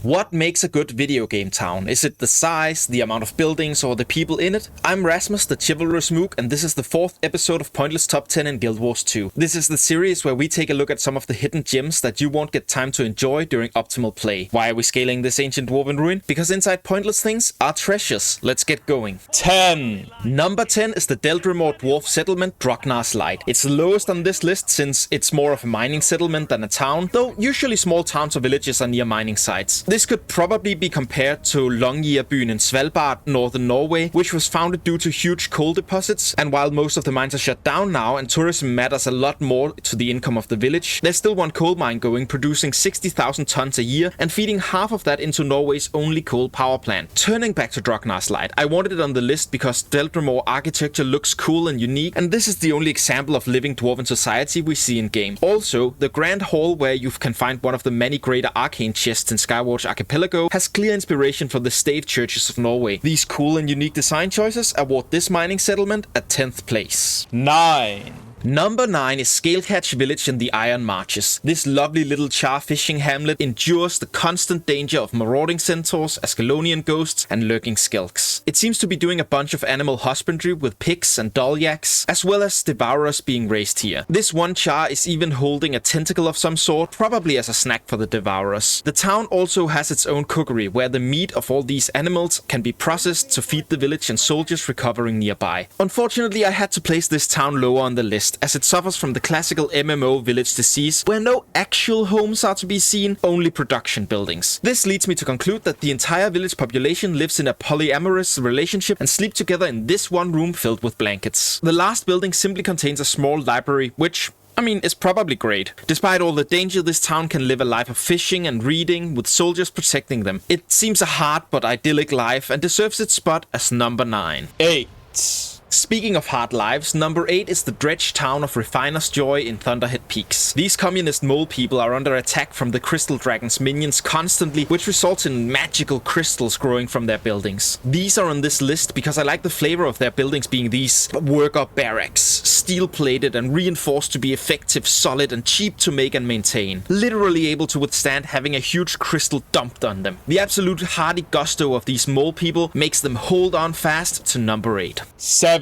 What makes a good video game town? Is it the size, the amount of buildings, or the people in it? I'm Rasmus, the chivalrous mook, and this is the 4th episode of Pointless Top 10 in Guild Wars 2. This is the series where we take a look at some of the hidden gems that you won't get time to enjoy during optimal play. Why are we scaling this ancient dwarven ruin? Because inside pointless things are treasures. Let's get going. 10. Number 10 is the Droknar dwarf settlement Droknar's Light. It's the lowest on this list since it's more of a mining settlement than a town, though usually small towns or villages are near mining sites. This could probably be compared to Longyearbyen in Svalbard, northern Norway, which was founded due to huge coal deposits, and while most of the mines are shut down now and tourism matters a lot more to the income of the village, there's still one coal mine going, producing 60,000 tons a year and feeding half of that into Norway's only coal power plant. Turning back to Droknar's Light, I wanted it on the list because Droknar architecture looks cool and unique, and this is the only example of living dwarven society we see in game. Also, the grand hall where you can find one of the many greater arcane chests in Skywatch Archipelago has clear inspiration from the stave churches of Norway. These cool and unique design choices award this mining settlement a 10th place. 9. Number 9 is Scalecatch Village in the Iron Marches. This lovely little char fishing hamlet endures the constant danger of marauding centaurs, Ascalonian ghosts, and lurking skelks. It seems to be doing a bunch of animal husbandry with pigs and dulyaks, as well as devourers being raised here. This one char is even holding a tentacle of some sort, probably as a snack for the devourers. The town also has its own cookery, where the meat of all these animals can be processed to feed the village and soldiers recovering nearby. Unfortunately, I had to place this town lower on the list, as it suffers from the classical MMO village disease, where no actual homes are to be seen, only production buildings. This leads me to conclude that the entire village population lives in a polyamorous relationship and sleep together in this one room filled with blankets. The last building simply contains a small library, which is probably great. Despite all the danger, this town can live a life of fishing and reading, with soldiers protecting them. It seems a hard but idyllic life and deserves its spot as number 9. 8. Speaking of hard lives, number 8 is the dredge town of Refiner's Joy in Thunderhead Peaks. These communist mole people are under attack from the Crystal Dragon's minions constantly, which results in magical crystals growing from their buildings. These are on this list because I like the flavor of their buildings being these worker barracks, steel-plated and reinforced to be effective, solid and cheap to make and maintain. Literally able to withstand having a huge crystal dumped on them. The absolute hardy gusto of these mole people makes them hold on fast to number 8. 7.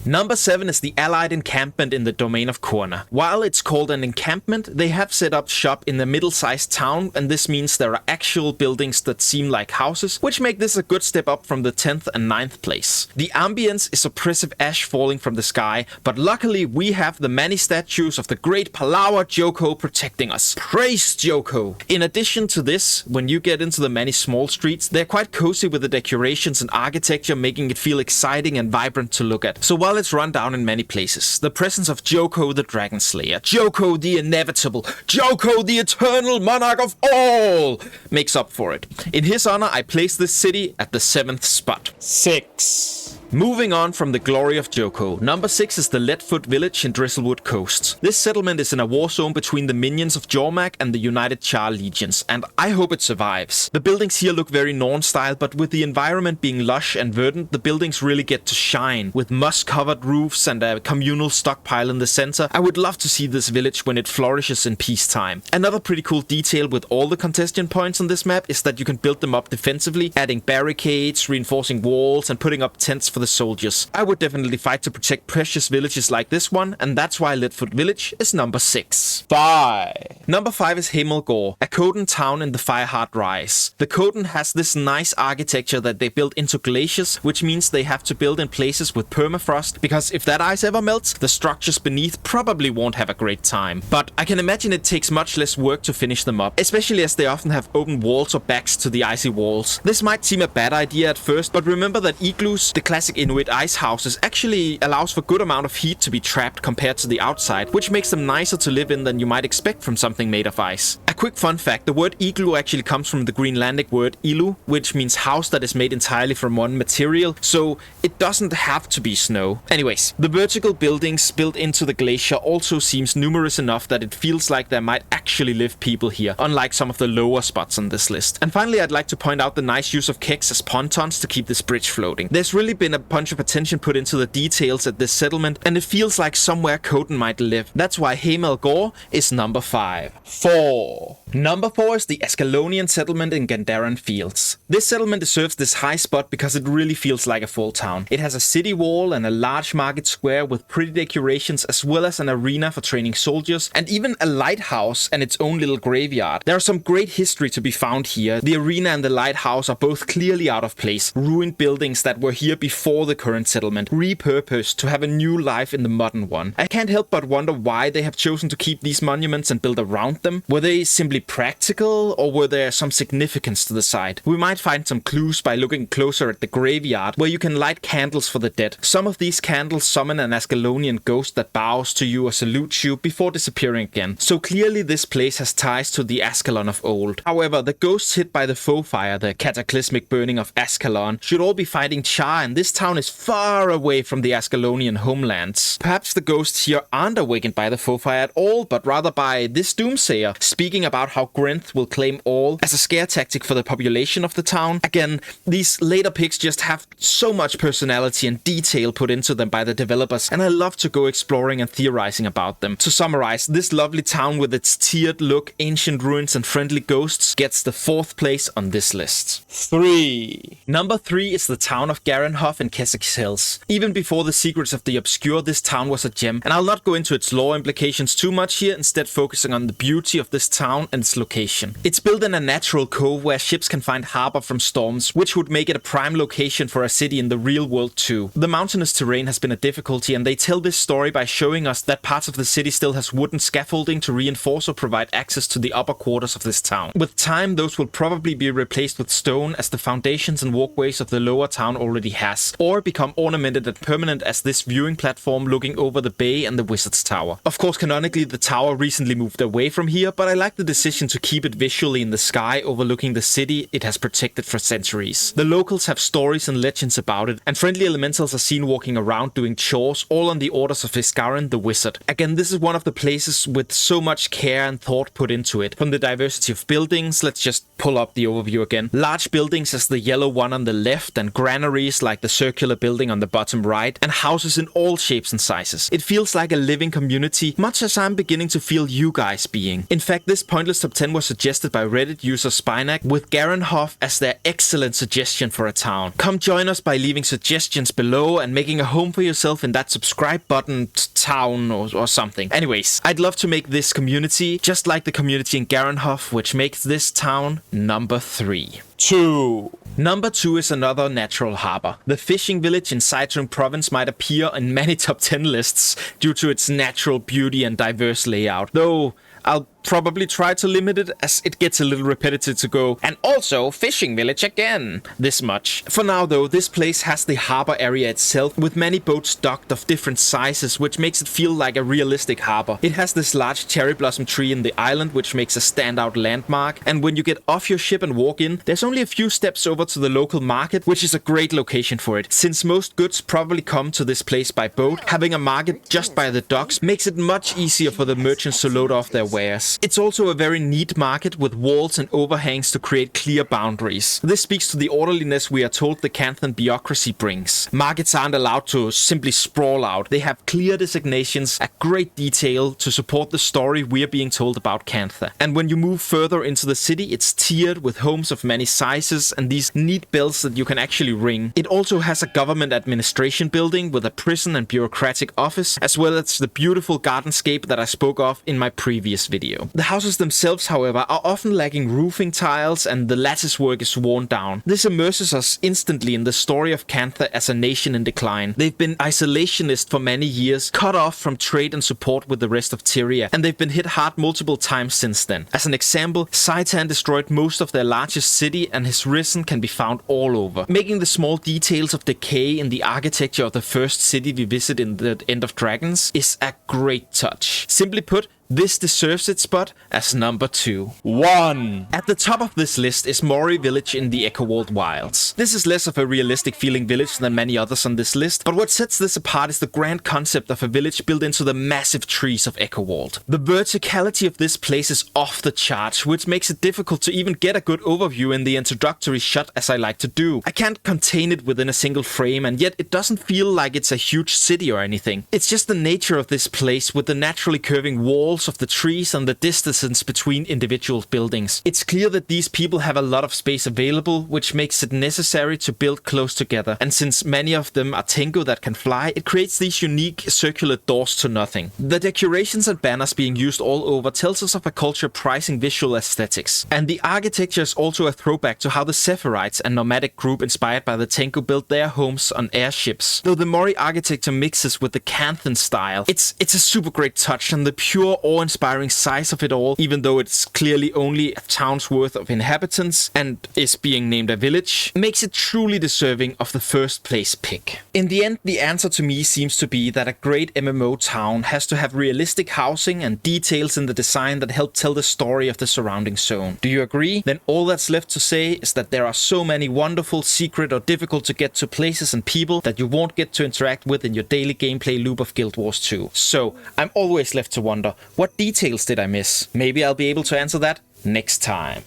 Number 7 is the Allied Encampment in the domain of Korna. While it's called an encampment, they have set up shop in a middle-sized town, and this means there are actual buildings that seem like houses, which make this a good step up from the 10th and 9th place. The ambience is oppressive ash falling from the sky, but luckily we have the many statues of the great Palawa Joko protecting us. Praise Joko! In addition to this, when you get into the many small streets, they're quite cozy with the decorations and architecture, making it feel exciting and vibrant to look at. So while it's run down in many places, the presence of Joko the Dragon Slayer, Joko the Inevitable, Joko the Eternal Monarch of all makes up for it. In his honor, I place this city at the 7th spot. 6. Moving on from the glory of Joko, number 6 is the Leadfoot Village in Drizzlewood Coast. This settlement is in a war zone between the minions of Jormak and the United Char Legions, and I hope it survives. The buildings here look very Norn style, but with the environment being lush and verdant, the buildings really get to shine. With moss-covered roofs and a communal stockpile in the center, I would love to see this village when it flourishes in peacetime. Another pretty cool detail with all the congestion points on this map is that you can build them up defensively, adding barricades, reinforcing walls, and putting up tents for the soldiers. I would definitely fight to protect precious villages like this one, and that's why Leadfoot Village is number 6. 5. Number 5 is Haymal Gore, a Khotan town in the Fireheart Rise. The Khotan has this nice architecture that they built into glaciers, which means they have to build in places with permafrost, because if that ice ever melts, the structures beneath probably won't have a great time. But I can imagine it takes much less work to finish them up, especially as they often have open walls or backs to the icy walls. This might seem a bad idea at first, but remember that igloos, the classic Inuit ice houses, actually allows for good amount of heat to be trapped compared to the outside, which makes them nicer to live in than you might expect from something made of ice. A quick fun fact, the word igloo actually comes from the Greenlandic word ilu, which means house that is made entirely from one material, so it doesn't have to be snow. Anyways, the vertical buildings built into the glacier also seems numerous enough that it feels like there might actually live people here, unlike some of the lower spots on this list. And finally, I'd like to point out the nice use of kegs as pontons to keep this bridge floating. There's really been a bunch of attention put into the details at this settlement, and it feels like somewhere Khotan might live. That's why Haymal Gore is number 5. 4. 4. Number 4 is the Ascalon Settlement in Gandaren Fields. This settlement deserves this high spot because it really feels like a full town. It has a city wall and a large market square with pretty decorations, as well as an arena for training soldiers, and even a lighthouse and its own little graveyard. There is some great history to be found here. The arena and the lighthouse are both clearly out of place, ruined buildings that were here before the current settlement, repurposed to have a new life in the modern one. I can't help but wonder why they have chosen to keep these monuments and build around them. Were they simply practical, or were there some significance to the site? We might find some clues by looking closer at the graveyard, where you can light candles for the dead. Some of these candles summon an Ascalonian ghost that bows to you or salutes you before disappearing again. So clearly this place has ties to the Ascalon of old. However, the ghosts hit by the foe fire, the cataclysmic burning of Ascalon, should all be fighting Char, and this town is far away from the Ascalonian homelands. Perhaps the ghosts here aren't awakened by the foe fire at all, but rather by this doomsayer, speaking about how Grenth will claim all as a scare tactic for the population of the town. Again, these later pics just have so much personality and detail put into them by the developers, and I love to go exploring and theorizing about them. To summarize, this lovely town with its tiered look, ancient ruins and friendly ghosts gets the 4th place on this list. 3. Number 3 is the town of Garenhoff in Keswick's Hills. Even before the Secrets of the Obscure, this town was a gem, and I'll not go into its lore implications too much here, instead focusing on the beauty of this town and its location. It's built in a natural cove where ships can find harbor from storms, which would make it a prime location for a city in the real world too. The mountainous terrain has been a difficulty, and they tell this story by showing us that parts of the city still has wooden scaffolding to reinforce or provide access to the upper quarters of this town. With time, those will probably be replaced with stone, as the foundations and walkways of the lower town already has, or become ornamented and permanent as this viewing platform looking over the bay and the Wizard's Tower. Of course, canonically the tower recently moved away from here, but I like the decision to keep it visually in the sky overlooking the city it has protected for centuries. The locals have stories and legends about it, and friendly elementals are seen walking around doing chores, all on the orders of Isgarin the Wizard. Again, this is one of the places with so much care and thought put into it. From the diversity of buildings, let's just pull up the overview again. Large buildings as the yellow one on the left, and granaries like the circular building on the bottom right, and houses in all shapes and sizes. It feels like a living community, much as I'm beginning to feel you guys being. In fact, this Pointless Top 10 was suggested by Reddit user Spinac, with Garenhoff as their excellent suggestion for a town. Come join us by leaving suggestions below and making a home for yourself in that subscribe button town or something. Anyways, I'd love to make this community just like the community in Garenhoff, which makes this town number 3. 2. Number 2 is another natural harbor. The fishing village in Saitung province might appear in many top 10 lists due to its natural beauty and diverse layout, though I'll probably try to limit it as it gets a little repetitive to go, and also fishing village again, this much. For now though, this place has the harbor area itself with many boats docked of different sizes, which makes it feel like a realistic harbor. It has this large cherry blossom tree in the island, which makes a standout landmark, and when you get off your ship and walk in, there's only a few steps over to the local market, which is a great location for it. Since most goods probably come to this place by boat, having a market just by the docks makes it much easier for the merchants to load off their wares. It's also a very neat market with walls and overhangs to create clear boundaries. This speaks to the orderliness we are told the Canthan bureaucracy brings. Markets aren't allowed to simply sprawl out. They have clear designations, a great detail to support the story we are being told about Cantha. And when you move further into the city, it's tiered with homes of many sizes and these neat bells that you can actually ring. It also has a government administration building with a prison and bureaucratic office, as well as the beautiful gardenscape that I spoke of in my previous video. The houses themselves, however, are often lacking roofing tiles and the lattice work is worn down. This immerses us instantly in the story of Cantha as a nation in decline. They've been isolationist for many years, cut off from trade and support with the rest of Tyria, and they've been hit hard multiple times since then. As an example, Saitan destroyed most of their largest city, and his risen can be found all over, making the small details of decay in the architecture of the first city we visit in the End of Dragons is a great touch. Simply put, this deserves its spot as number 2. 1. At the top of this list is Mori Village in the Echowold Wilds. This is less of a realistic feeling village than many others on this list, but what sets this apart is the grand concept of a village built into the massive trees of Echowold. The verticality of this place is off the charts, which makes it difficult to even get a good overview in the introductory shot as I like to do. I can't contain it within a single frame, and yet it doesn't feel like it's a huge city or anything. It's just the nature of this place with the naturally curving walls walls of the trees and the distances between individual buildings. It's clear that these people have a lot of space available, which makes it necessary to build close together. And since many of them are Tengu that can fly, it creates these unique circular doors to nothing. The decorations and banners being used all over tells us of a culture prizing visual aesthetics. And the architecture is also a throwback to how the Sephirites, a nomadic group inspired by the Tengu, built their homes on airships. Though the Mori architecture mixes with the Canthan style, it's a super great touch, and the pure awe-inspiring size of it all, even though it's clearly only a town's worth of inhabitants and is being named a village, makes it truly deserving of the first place pick. In the end, the answer to me seems to be that a great MMO town has to have realistic housing and details in the design that help tell the story of the surrounding zone. Do you agree? Then all that's left to say is that there are so many wonderful, secret or difficult to get to places and people that you won't get to interact with in your daily gameplay loop of Guild Wars 2. So, I'm always left to wonder, what details did I miss? Maybe I'll be able to answer that next time.